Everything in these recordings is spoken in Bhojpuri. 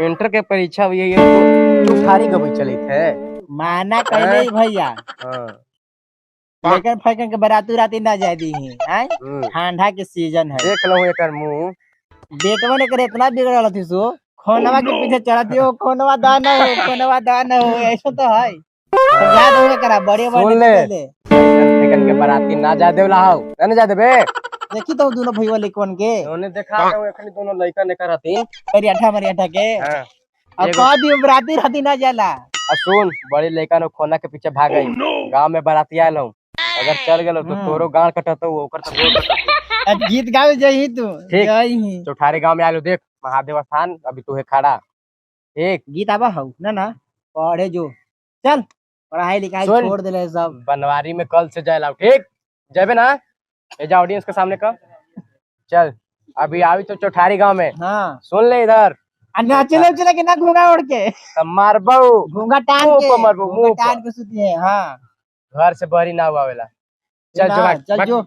इंटर के परीक्षा हुई है तो चौठारी गबई चले थे माना कहले भैया हाँ लेकिन फैकन के बरातू राती ना जाए दी हैं ठंडा के सीजन है देख लो एकर मुंह बेटवा ने करे इतना बिगड़ल थी सो खोनवा के पीछे चढ़ती हो खोनवा दान हो ऐसा तो है याद होए करा बड़े बड़े सुन ले फेकन के बराती ना जा देवला हो ना जा देबे देखी तो दोनों भईवा लेकन के ओने देखा दो एखनी दोनों लइका ने करतीन मरियाठा के हां अब कह दियो बराती राती ना जाला आ सुन बड़ी लइका ने खोना के पीछे भाग गई गांव में बराती आलो अगर चल गेलो तो तोरो गांड कटतो ओकर तो गोड़ कटतो अब गीत गावे जही तू जही चौठारी गांव में आलो देख महादेव स्थान अभी तू है खड़ा ठीक गीत आवा हौ ना पढ़े जो चल पढ़ाई लिखाई छोड़ देले सब बनवारी में कल से जाए लाओ ठीक जाबे ना ए जा ऑडियंस के सामने का चल अभी आवी तो चौठारी गांव में हां सुन ले इधर चले के ना घूंगा ओढ़ के मारबो घूंगा टान के सुती है हां घर से बहरी ना आवेला चल जो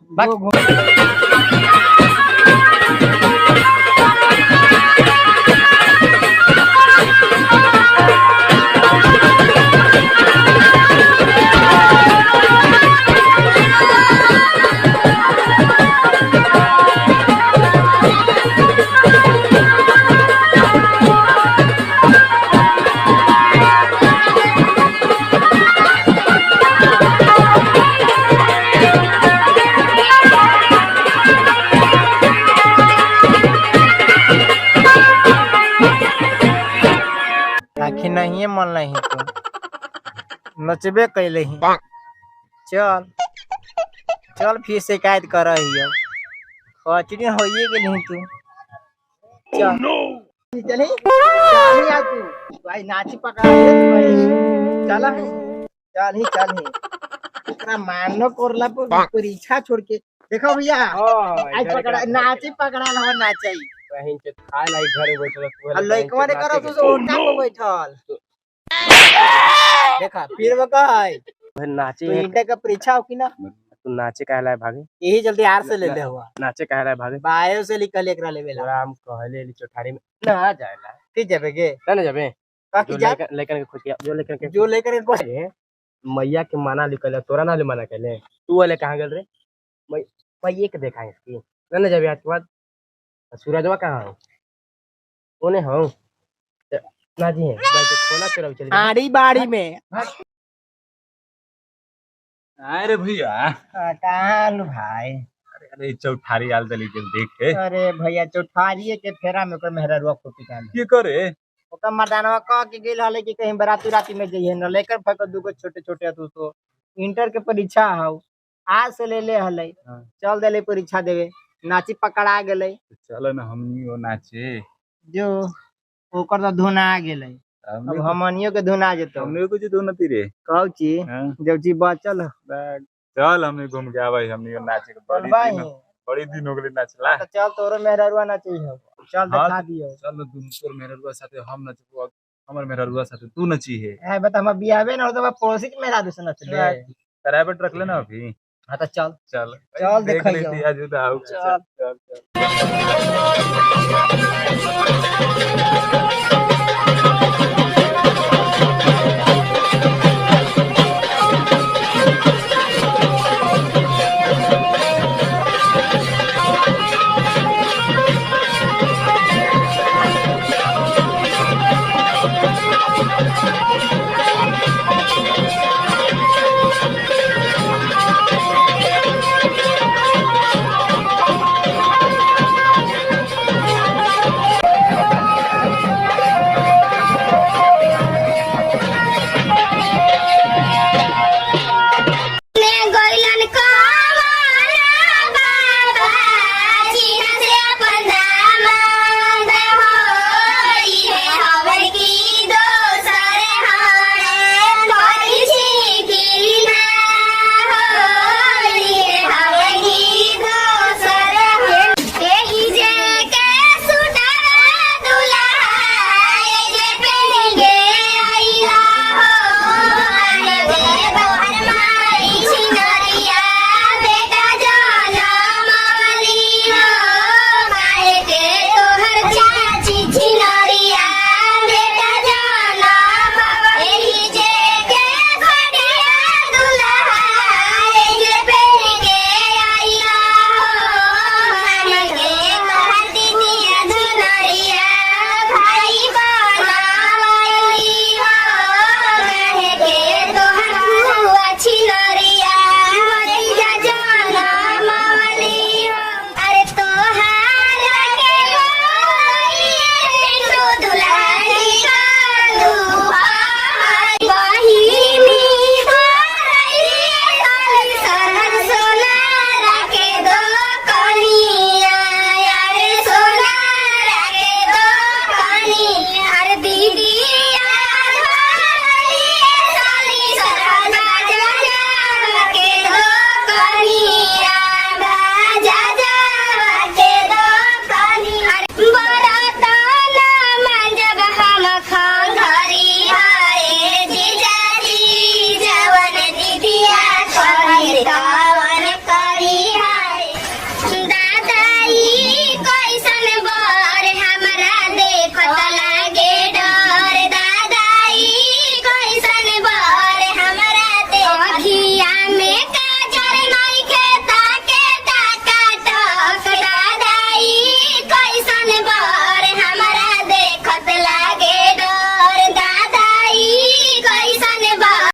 आखिर नहीं मन नहीं तो नचबे कैले ही चल चल फिर शिकायत कर रही है खचड़ी होइए के नहीं तू चल चली चल आ तू भाई नाची पकड़ा दे तू भाई चल ही एकरा मानो कोरला पर परीक्षा छोड़ के देखो भैया आज पकड़ा नाची पकड़ा ना नाचाई कहीं के खा लाई घरे बैठल तू लइकवा ने करो तू ओटा पे बैठल देखा फिर वो कहै नाचे तो इंटर का परीक्षा हो कि ना तू नाचे कहला है भागे यही जल्दी आर से ले ले हुआ नाचे कहला है भागे बायो से निकल एकरा लेवेला राम कहले ली चौठारी में ना जाएला ठीक जाबे के ना जाबे काकी जा लेकर के खुशिया जो लेकर इनको मैया के मना लिखल तोरा ना ले मना कहले तू वाले कहां गेल रे मैया के देखा इसकी ना जाबे आज के बाद सूरजवा कहां है ओने हो ना जी है खोना चोरा चली आड़ी बाड़ी में अरे भैया काल भाई अरे चौठारी आल दली के देख के अरे भैया चौठारी के फेरा में कोई मेहररुआ खोटी काल ये करे ओका मर्दानवा कह के गेल हले कि कहीं बराती राती में जइए न लेकर फक दुगो छोटे तू तो इंटर के परीक्षा हौ आज से ले हले चल देले परीक्षा देवे नाची पकड़ा गेले चलो ना हमनी वो नाचे जो ओकर तो धुना गेले अब हमनियो के धुना जेतो हमनी कुछ दोनती रे कहू छी जब जी बचल चल हमनी घूम के आवे हमनी नाचे के बड़ी दिन हो गेले नाचला तो चल तोरो मेहररुआ नाची हो चल दिखा दियो चल तुम तोर मेहररुआ साथे हम नचबो हमर मेहररुआ साथे तू नची है ए बता हम बियाहबे न हो तो पड़ोसी के मेहरा दूसरा नचले प्राइवेट रख लेना अभी हां तो चल देख लेती आज तो आओ चल